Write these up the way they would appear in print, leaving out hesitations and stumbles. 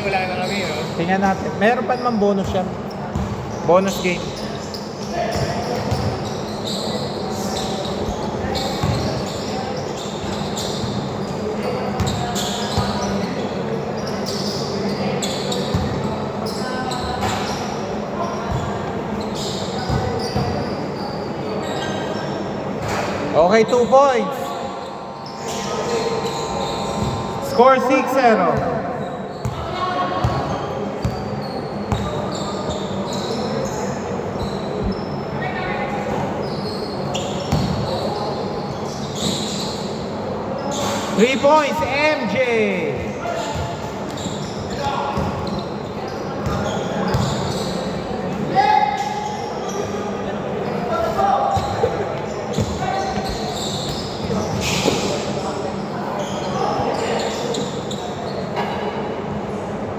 Wala na kami, no? Tingnan natin. Meron pa naman bonus yan. Bonus game. Okay, 2 points. Score 6-0. Three points, MJ.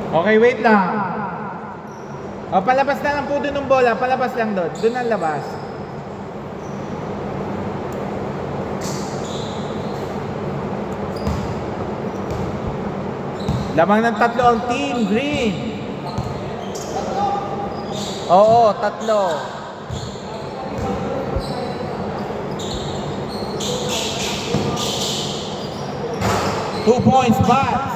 Okay, wait lang. O, palabas na lang po doon ng bola. Palabas lang doon. Doon ang labas. Lamang ng 3 ang Team Green. Oo, 3. Two points, pass.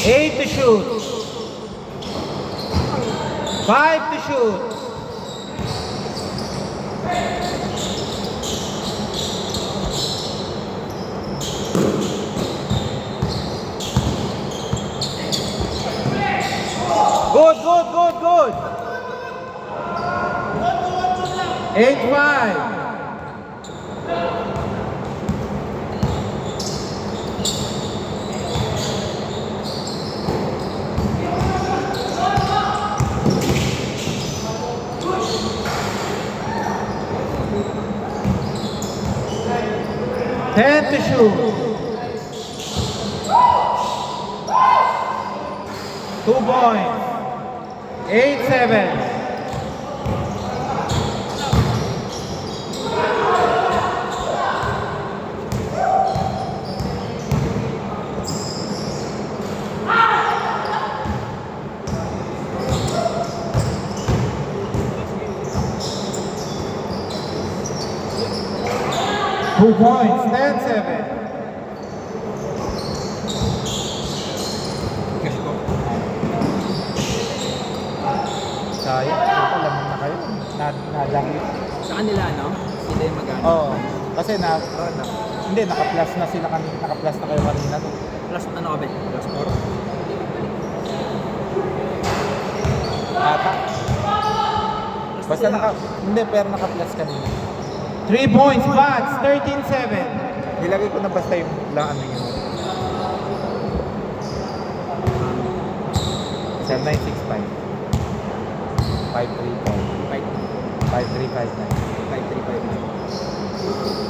Eight to shoot. 5 to shoot. Good. 8-5. Ten to shoot. 2 points. 8-7. Two points, 10-7. Sayang, ako lamang na kayo. Nadangit. Sa kanila, no? Sila yung mag-ano. Oo, kasi hindi, naka-plus na sila kanina. Naka-plus na kayo kanina. Plus, ano ka ba? Plus 4? Ata. Basta hindi, pero naka-plus kanina. 3 points, Bats, 13-7. Nilagay ko na basta yung ano yun. 7-9-6-5. 5-3-5. 5-3-5-9. 5-3-5-9.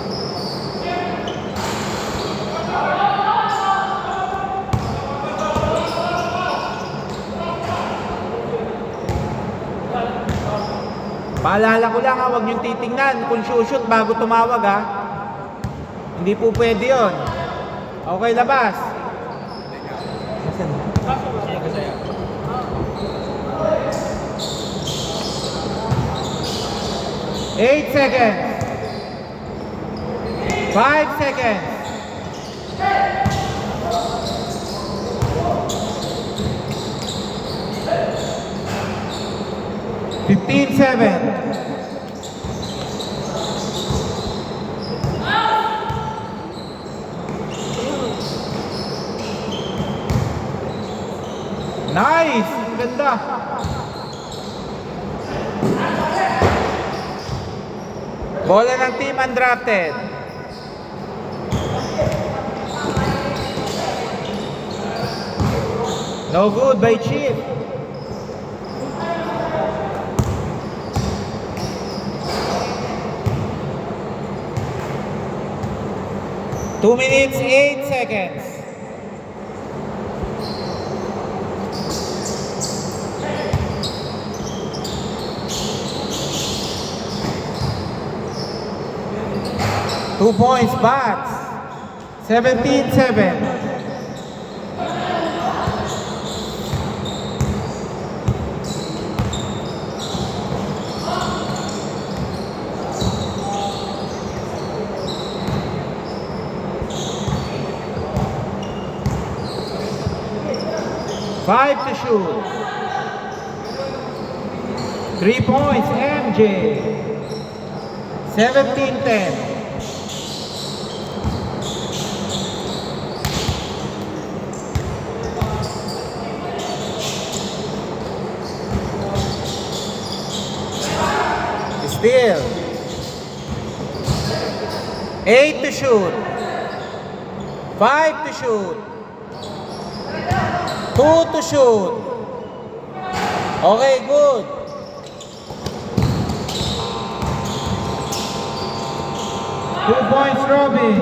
Paalala ko lang, huwag niyong titingnan kung shoot bago tumawag, ha. Hindi po pwede yun. Okay, labas. Nasaan? 8 seconds. 5 seconds. 15-7. Nice! Ang ganda! Bola ng team undrafted. No good by Chip. Two minutes, 8 seconds. Two points, Bats. 17-7. Five to shoot. 3 points, MJ. 17-10. Still. 8 to shoot. 5 to shoot. 2 to shoot. Okay, good. Two points, Robin.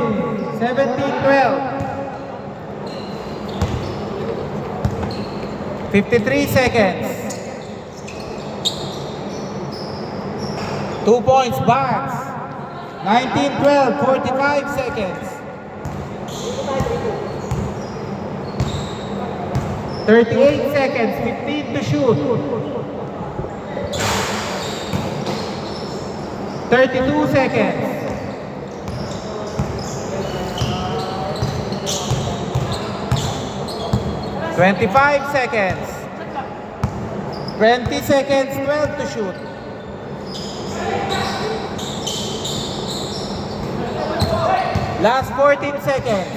17-12. 53 seconds. 2 points, Bats. 19-12, 45 seconds. 38 seconds, 15 to shoot. 32 seconds. 25 seconds. 20 seconds, 12 to shoot. Last 14 seconds.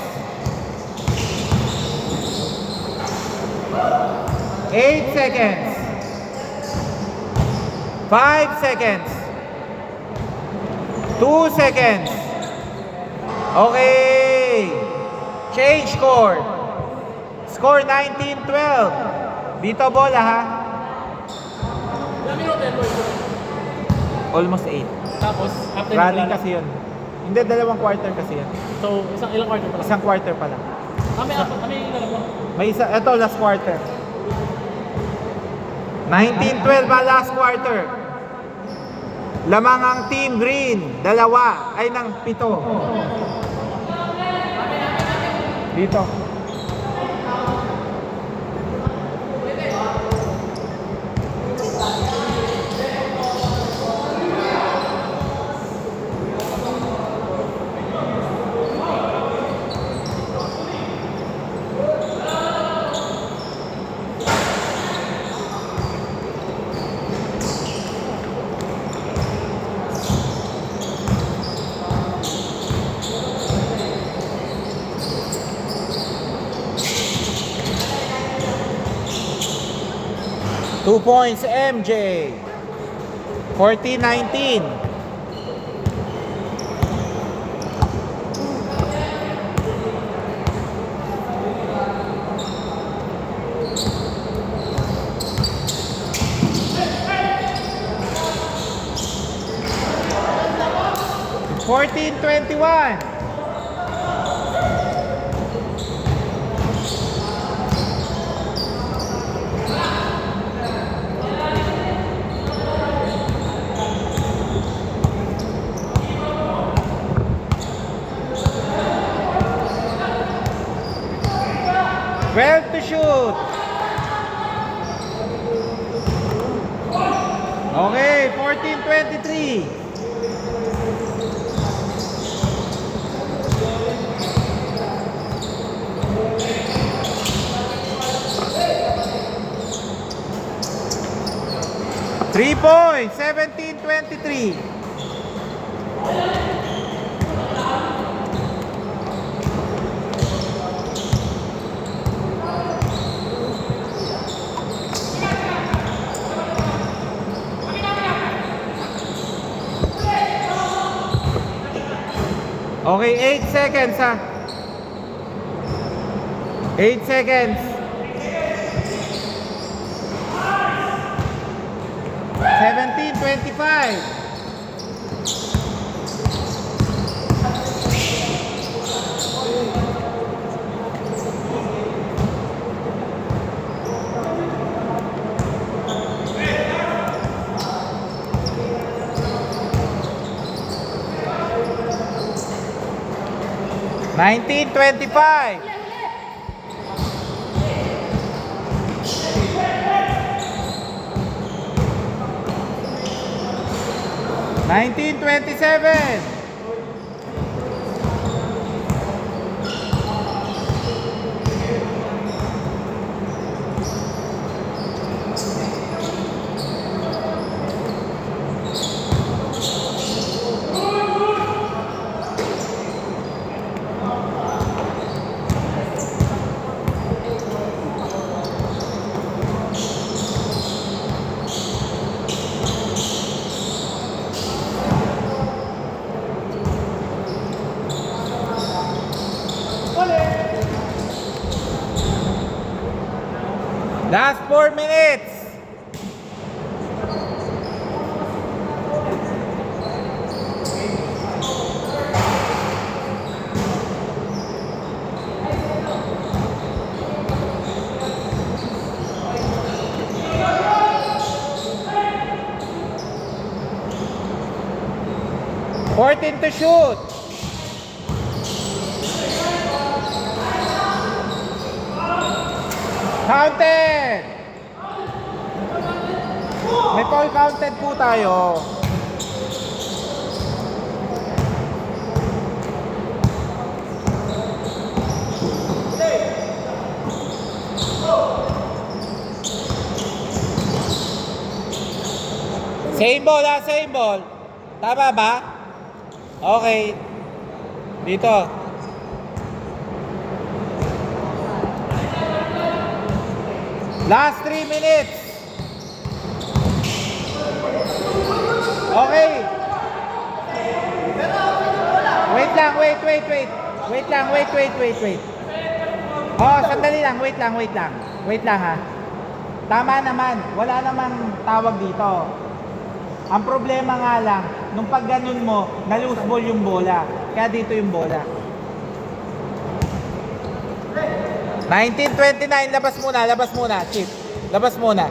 8 seconds. 5 seconds. 2 seconds. Okay. Change score. Score 19-12. Dito bola ha. Almost 8. Tapos, after Running kasi yun. Hindi, dalawang quarter kasi yan. So, ilang quarter pa lang? Isang quarter pa lang. May ilan mo? May isa, ito last quarter. 19-12 ba last quarter? Lamang ang team green, dalawa, ay ng 7. Dito. Two points, MJ. 14-19. Fourteen 21. Well to shoot. Okay, 14-23. Three points, 17-23. Okay, 8 seconds ha. 8 seconds. 17:25. Nineteen 25. 1927. 4 minutes. Fourteen to shoot. Counted. May foul counted po tayo. Same ball ha, same ball. Tama ba? Okay. Dito. Last 3 minutes. Okay. Wait lang, wait. Wait lang, wait. Oh, sandali lang, wait lang. Wait lang ha. Tama naman, wala namang tawag dito. Ang problema nga lang, nung pag ganun mo, na-loose ball yung bola. Kaya dito yung bola. 1929, labas muna, Chip. Labas muna.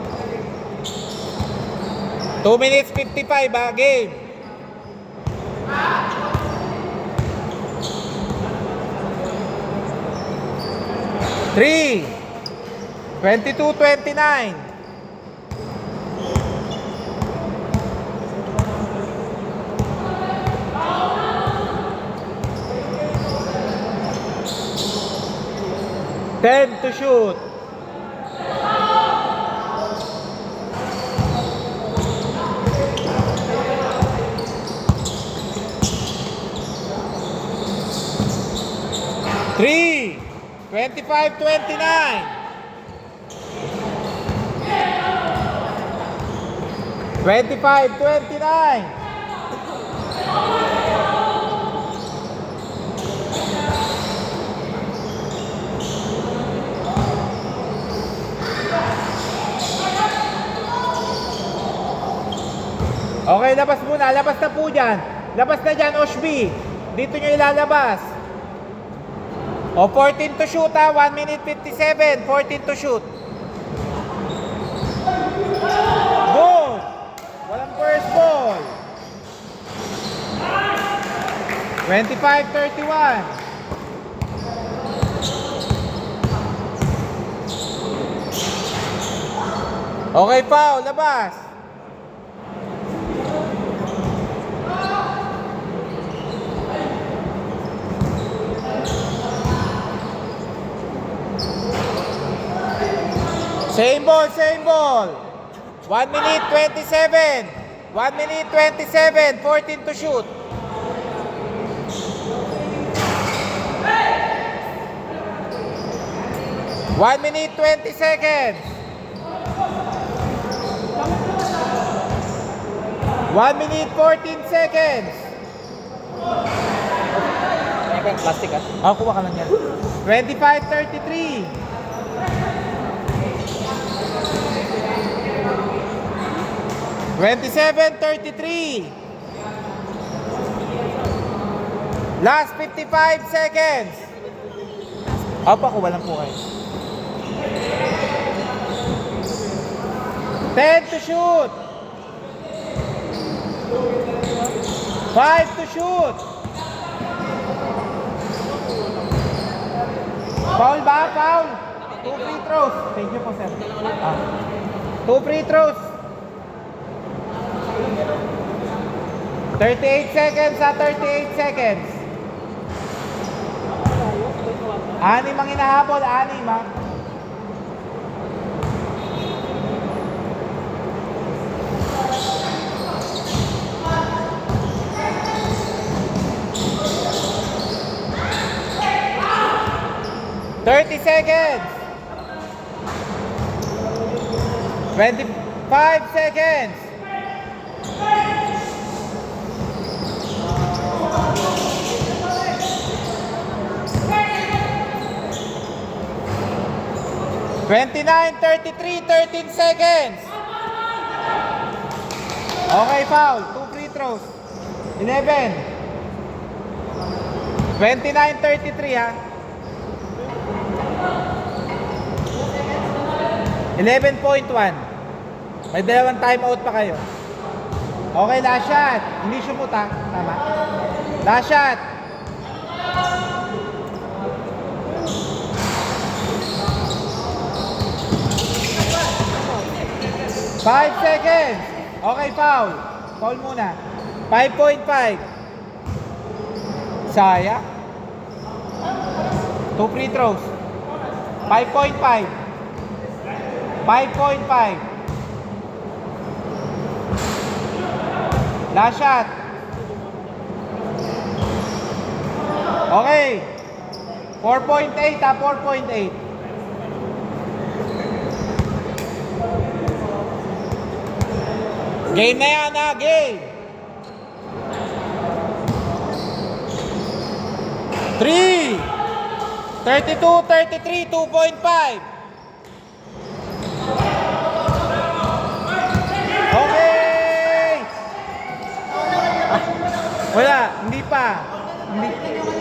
2 minutes 55 ha, game. Three. 22-29. Ten to shoot. Three. 25-29. 25-29. Okay, labas muna. Labas na po dyan. Labas na dyan, Oshby. Dito nyo ilalabas. O, 14 to shoot ha. 1 minute 57. 14 to shoot. Good. Walang first ball. 25-31. Okay, Pao. Labas. Same ball. 1 minute 27. 1 minute 27. 14 to shoot. One minute 20 seconds. 1 minute 14 seconds. plastic ah. Kuha ka lang yan. 25-33. Last 55 seconds. Opo, kuha lang po kayo. 10 to shoot. 5 to shoot. Foul ba? Foul. 2 free throws. Thank you po, sir. 2 free throws. 38 seconds 38 seconds. 6 ang hinahabol. 6 ha. $30 seconds. 25 seconds. $29-33, 13 seconds. Okay, foul. 2 free throws. 11. 29-33 ha. 11.1. May dalawang timeout pa kayo. Okay, last shot. Hindi shoot ha. Tama. Last shot. Five seconds. Okay, foul. Foul muna. 5.5. Sayang. 2 free throws. 5.5. 5.5. Last shot. Okay. 4.8 ha, 4.8. Game na yan ha, game. 3. 32-33, 2.5. Okay! Wala, hindi pa. Hindi.